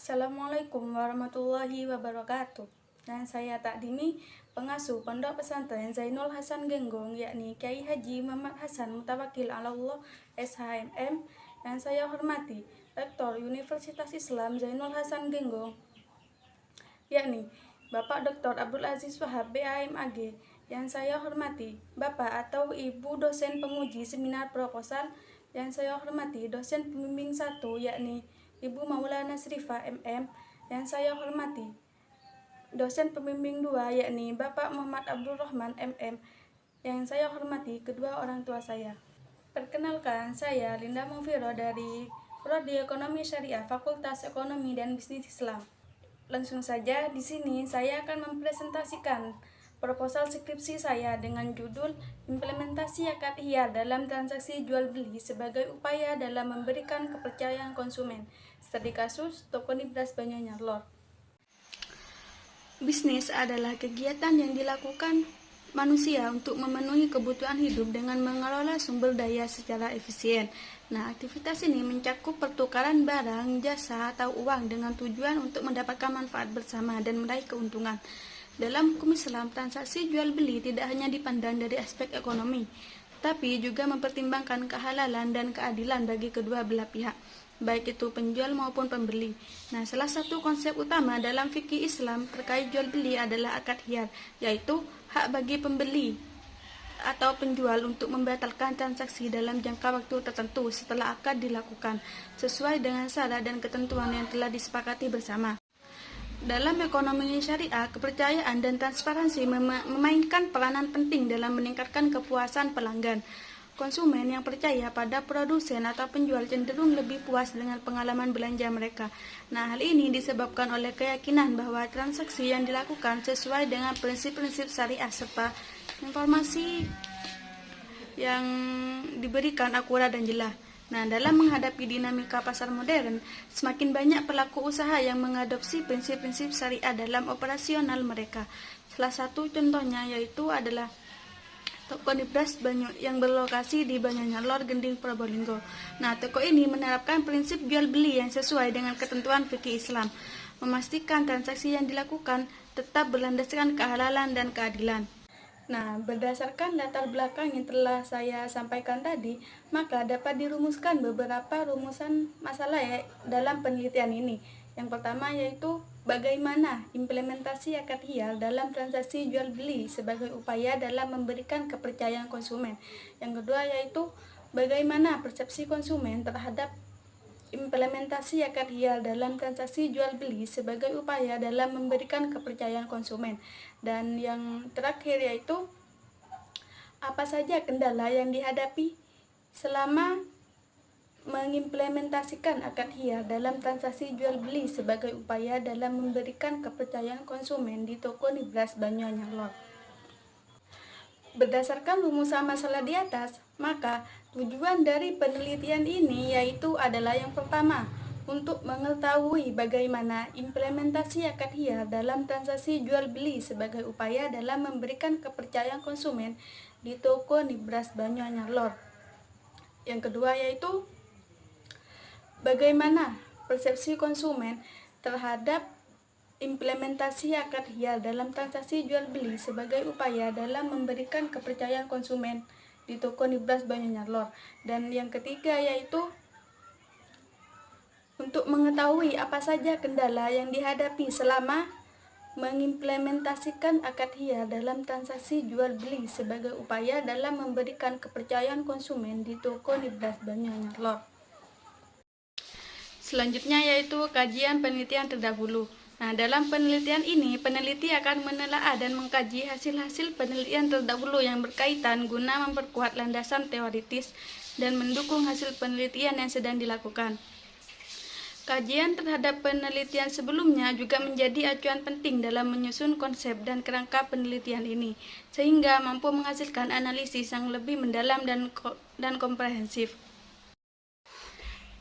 Assalamualaikum warahmatullahi wabarakatuh. Dan saya Takdini, pengasuh Pondok Pesantren Zainul Hasan Genggong, yakni Kiai Haji Muhammad Hasan Mutawakil Alallah SHMM, yang saya hormati Rektor Universitas Islam Zainul Hasan Genggong, yakni Bapak Dr. Abdul Aziz Wahab BAMAG, yang saya hormati Bapak atau Ibu dosen penguji seminar proposal, yang saya hormati dosen pembimbing 1, yakni Ibu Maulana Srifa MM, yang saya hormati dosen pembimbing 2, yakni Bapak Muhammad Abdul Rahman MM, yang saya hormati kedua orang tua saya. Perkenalkan, saya Linda Mufiro dari Prodi Ekonomi Syariah Fakultas Ekonomi dan Bisnis Islam. Langsung saja, di sini saya akan mempresentasikan proposal skripsi saya dengan judul Implementasi Akad Hiyar dalam Transaksi Jual Beli sebagai Upaya dalam Memberikan Kepercayaan Konsumen, studi kasus Toko Nibras Banyuanyar Lor. Bisnis adalah kegiatan yang dilakukan manusia untuk memenuhi kebutuhan hidup dengan mengelola sumber daya secara efisien. Nah, aktivitas ini mencakup pertukaran barang, jasa, atau uang dengan tujuan untuk mendapatkan manfaat bersama dan meraih keuntungan. Dalam hukum Islam, transaksi jual beli tidak hanya dipandang dari aspek ekonomi, tapi juga mempertimbangkan kehalalan dan keadilan bagi kedua belah pihak, baik itu penjual maupun pembeli. Nah, salah satu konsep utama dalam fikih Islam terkait jual beli adalah akad hiyar, yaitu hak bagi pembeli atau penjual untuk membatalkan transaksi dalam jangka waktu tertentu setelah akad dilakukan, sesuai dengan syarat dan ketentuan yang telah disepakati bersama. Dalam ekonomi syariah, kepercayaan dan transparansi memainkan peranan penting dalam meningkatkan kepuasan pelanggan. Konsumen yang percaya pada produsen atau penjual cenderung lebih puas dengan pengalaman belanja mereka. Nah, hal ini disebabkan oleh keyakinan bahwa transaksi yang dilakukan sesuai dengan prinsip-prinsip syariah serta informasi yang diberikan akurat dan jelas. Nah, dalam menghadapi dinamika pasar modern, semakin banyak pelaku usaha yang mengadopsi prinsip-prinsip syariah dalam operasional mereka. Salah satu contohnya yaitu adalah Toko Nibras yang berlokasi di Banyuanyar Lor, Gending, Probolinggo. Nah, toko ini menerapkan prinsip jual beli yang sesuai dengan ketentuan fikih Islam, memastikan transaksi yang dilakukan tetap berlandaskan kehalalan dan keadilan. Nah, berdasarkan latar belakang yang telah saya sampaikan tadi, maka dapat dirumuskan beberapa rumusan masalah dalam penelitian ini. Yang pertama yaitu bagaimana implementasi akad hiyar dalam transaksi jual beli sebagai upaya dalam memberikan kepercayaan konsumen. Yang kedua yaitu bagaimana persepsi konsumen terhadap implementasi akad hiyar dalam transaksi jual beli sebagai upaya dalam memberikan kepercayaan konsumen. Dan yang terakhir yaitu apa saja kendala yang dihadapi selama mengimplementasikan akad hiyar dalam transaksi jual beli sebagai upaya dalam memberikan kepercayaan konsumen di Toko Nibras Banyuanyar Lor. Berdasarkan rumusan masalah di atas, maka tujuan dari penelitian ini yaitu adalah yang pertama, untuk mengetahui bagaimana implementasi akad hiyar dalam transaksi jual beli sebagai upaya dalam memberikan kepercayaan konsumen di Toko Nibras Banyuanyar Lor. Yang kedua yaitu bagaimana persepsi konsumen terhadap implementasi akad hiyar dalam transaksi jual beli sebagai upaya dalam memberikan kepercayaan konsumen di Toko Nibras Banyuanyar Lor. Dan yang ketiga yaitu untuk mengetahui apa saja kendala yang dihadapi selama mengimplementasikan akad hiyar dalam transaksi jual beli sebagai upaya dalam memberikan kepercayaan konsumen di Toko Nibras Banyuanyar Lor. Selanjutnya yaitu kajian penelitian terdahulu. Nah, dalam penelitian ini, peneliti akan menelaah dan mengkaji hasil-hasil penelitian terdahulu yang berkaitan guna memperkuat landasan teoritis dan mendukung hasil penelitian yang sedang dilakukan. Kajian terhadap penelitian sebelumnya juga menjadi acuan penting dalam menyusun konsep dan kerangka penelitian ini, sehingga mampu menghasilkan analisis yang lebih mendalam dan komprehensif.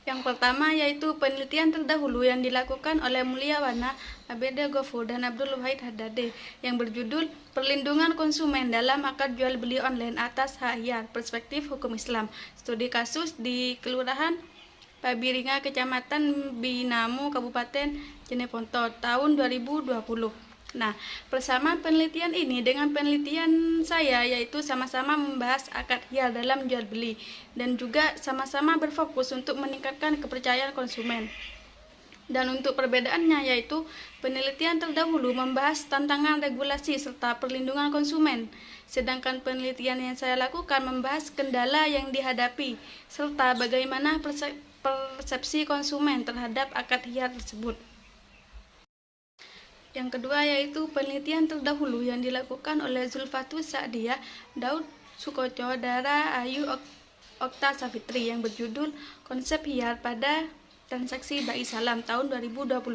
Yang pertama yaitu penelitian terdahulu yang dilakukan oleh Mulyawana Abede Gofur dan Abdul Wahid Haddade yang berjudul Perlindungan Konsumen dalam Akad Jual Beli Online atas Hak Hiyar, Perspektif Hukum Islam, studi kasus di Kelurahan Pabiringa, Kecamatan Binamu, Kabupaten Jeneponto, tahun 2020. Nah, persamaan penelitian ini dengan penelitian saya yaitu sama-sama membahas akad hiar dalam jual beli dan juga sama-sama berfokus untuk meningkatkan kepercayaan konsumen. Dan untuk perbedaannya yaitu penelitian terdahulu membahas tantangan regulasi serta perlindungan konsumen, sedangkan penelitian yang saya lakukan membahas kendala yang dihadapi serta bagaimana persepsi konsumen terhadap akad hiar tersebut. Yang kedua yaitu penelitian terdahulu yang dilakukan oleh Zulfatus Sa'diyah, Daud Sukoco, Dara Ayu Okta Safitri yang berjudul Konsep Hiar pada Transaksi Bai Salam tahun 2022.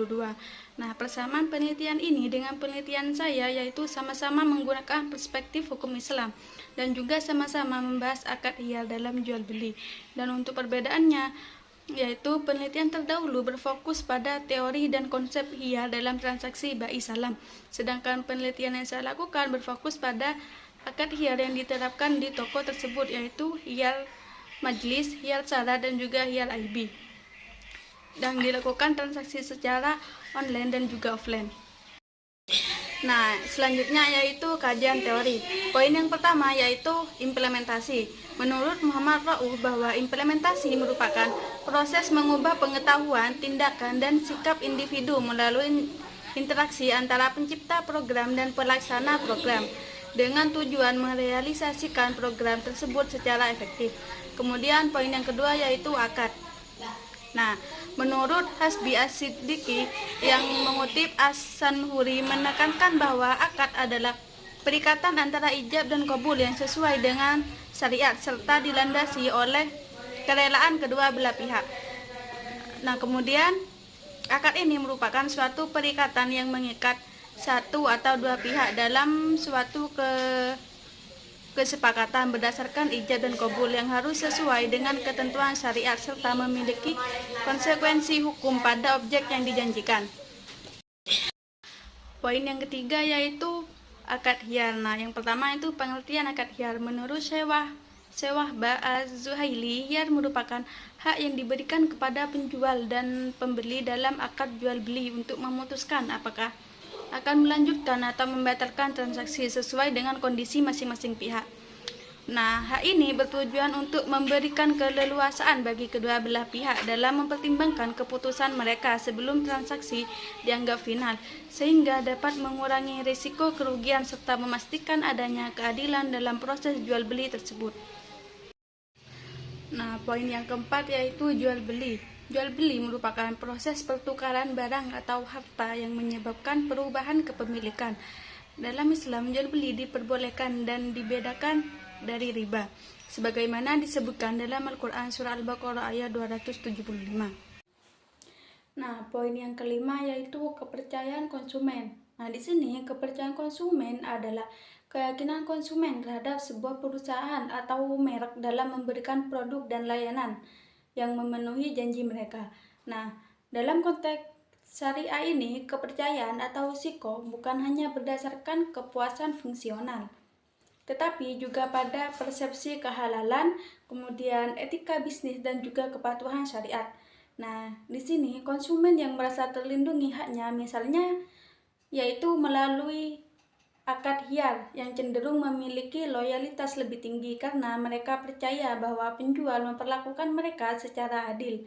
Nah, persamaan penelitian ini dengan penelitian saya yaitu sama-sama menggunakan perspektif hukum Islam dan juga sama-sama membahas akad hiar dalam jual beli. Dan untuk perbedaannya yaitu penelitian terdahulu berfokus pada teori dan konsep hiar dalam transaksi bai salam, sedangkan penelitian yang saya lakukan berfokus pada akad hiar yang diterapkan di toko tersebut yaitu hiar majlis, hiar sara, dan juga hiar IB, dan dilakukan transaksi secara online dan juga offline. Nah, selanjutnya yaitu kajian teori. Poin yang pertama yaitu implementasi. Menurut Muhammad Rauf bahwa implementasi merupakan proses mengubah pengetahuan, tindakan, dan sikap individu melalui interaksi antara pencipta program dan pelaksana program dengan tujuan merealisasikan program tersebut secara efektif. Kemudian poin yang kedua yaitu akad. Nah, menurut Hasbi As-Siddiqi yang mengutip As-Sanhuri menekankan bahwa akad adalah perikatan antara ijab dan qabul yang sesuai dengan syariat serta dilandasi oleh kerelaan kedua belah pihak. Nah, kemudian akad ini merupakan suatu perikatan yang mengikat satu atau dua pihak dalam suatu kesepakatan berdasarkan ijab dan qabul yang harus sesuai dengan ketentuan syariat serta memiliki konsekuensi hukum pada objek yang dijanjikan. Poin yang ketiga yaitu akad hiar. Nah, yang pertama itu pengertian akad hiar. Menurut Sewah Az-Zuhaili, hiar merupakan hak yang diberikan kepada penjual dan pembeli dalam akad jual beli untuk memutuskan apakah akan melanjutkan atau membatalkan transaksi sesuai dengan kondisi masing-masing pihak. Nah, hak ini bertujuan untuk memberikan keleluasaan bagi kedua belah pihak dalam mempertimbangkan keputusan mereka sebelum transaksi dianggap final, sehingga dapat mengurangi risiko kerugian serta memastikan adanya keadilan dalam proses jual beli tersebut. Nah, poin yang keempat yaitu jual beli. Jual beli merupakan proses pertukaran barang atau harta yang menyebabkan perubahan kepemilikan. Dalam Islam, jual beli diperbolehkan dan dibedakan dari riba, sebagaimana disebutkan dalam Al-Quran Surah Al-Baqarah ayat 275. Nah, poin yang kelima yaitu kepercayaan konsumen. Nah, di sini kepercayaan konsumen adalah keyakinan konsumen terhadap sebuah perusahaan atau merek dalam memberikan produk dan layanan yang memenuhi janji mereka. Nah, dalam konteks syariah ini, kepercayaan atau siko bukan hanya berdasarkan kepuasan fungsional, tetapi juga pada persepsi kehalalan, kemudian etika bisnis dan juga kepatuhan syariat. Nah, di sini konsumen yang merasa terlindungi haknya misalnya yaitu melalui akad hiar yang cenderung memiliki loyalitas lebih tinggi karena mereka percaya bahwa penjual memperlakukan mereka secara adil.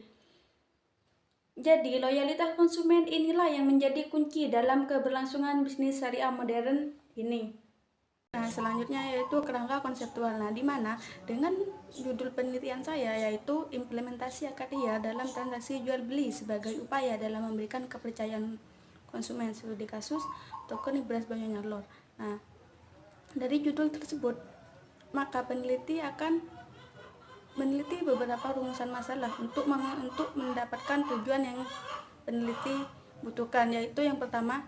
Jadi, loyalitas konsumen inilah yang menjadi kunci dalam keberlangsungan bisnis syariah modern ini. Nah, selanjutnya yaitu kerangka konseptual. Nah, di mana dengan judul penelitian saya yaitu implementasi akad hiar dalam transaksi jual beli sebagai upaya dalam memberikan kepercayaan konsumen studi kasus toko beras Banyonya Lor. Nah, dari judul tersebut maka peneliti akan meneliti beberapa rumusan masalah untuk mendapatkan tujuan yang peneliti butuhkan, yaitu yang pertama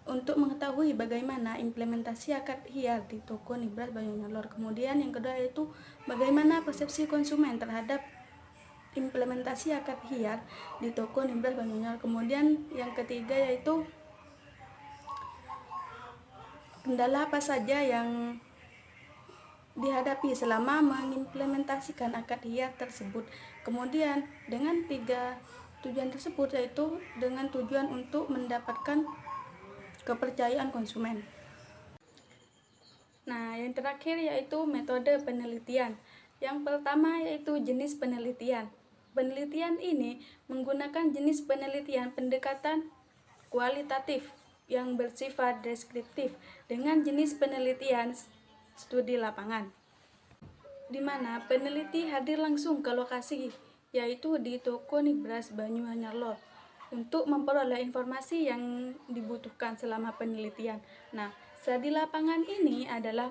untuk mengetahui bagaimana implementasi akad hiar di toko beras Banyonya Lor. Kemudian yang kedua yaitu bagaimana persepsi konsumen terhadap implementasi akad hiar di toko beras Banyonya Lor. Kemudian yang ketiga yaitu kendala apa saja yang dihadapi selama mengimplementasikan akad hiyar tersebut. Kemudian dengan 3 tujuan tersebut, yaitu dengan tujuan untuk mendapatkan kepercayaan konsumen. Nah, yang terakhir yaitu metode penelitian. Yang pertama yaitu jenis penelitian. Penelitian ini menggunakan jenis penelitian pendekatan kualitatif yang bersifat deskriptif dengan jenis penelitian studi lapangan, di mana peneliti hadir langsung ke lokasi, yaitu di toko Nibras Banyuanyar Lor, untuk memperoleh informasi yang dibutuhkan selama penelitian. Nah, studi lapangan ini adalah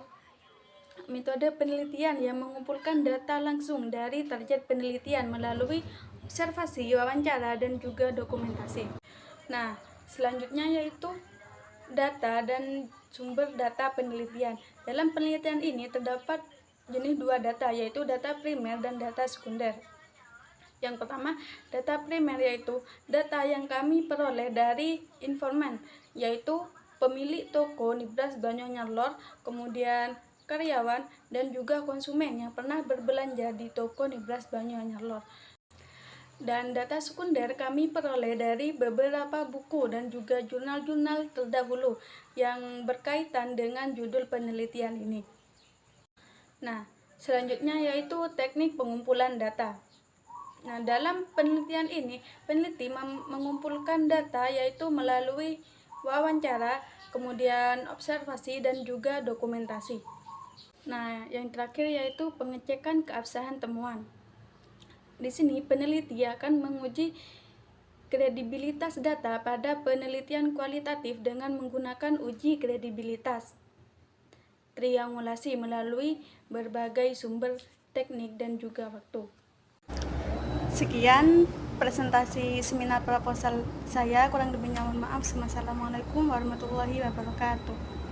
metode penelitian yang mengumpulkan data langsung dari target penelitian melalui observasi, wawancara, dan juga dokumentasi. Nah, selanjutnya yaitu data dan sumber data penelitian. Dalam penelitian ini terdapat jenis 2 data, yaitu data primer dan data sekunder. Yang pertama, data primer yaitu data yang kami peroleh dari informan, yaitu pemilik toko Nibras Banyuanyar Lor, kemudian karyawan, dan juga konsumen yang pernah berbelanja di toko Nibras Banyuanyar Lor. Dan data sekunder kami peroleh dari beberapa buku dan juga jurnal-jurnal terdahulu yang berkaitan dengan judul penelitian ini. Nah, selanjutnya yaitu teknik pengumpulan data. Nah, dalam penelitian ini, peneliti mengumpulkan data yaitu melalui wawancara, kemudian observasi, dan juga dokumentasi. Nah, yang terakhir yaitu pengecekan keabsahan temuan. Di sini peneliti akan menguji kredibilitas data pada penelitian kualitatif dengan menggunakan uji kredibilitas triangulasi melalui berbagai sumber teknik dan juga waktu. Sekian presentasi seminar proposal saya, kurang lebihnya mohon maaf. Wassalamualaikum warahmatullahi wabarakatuh.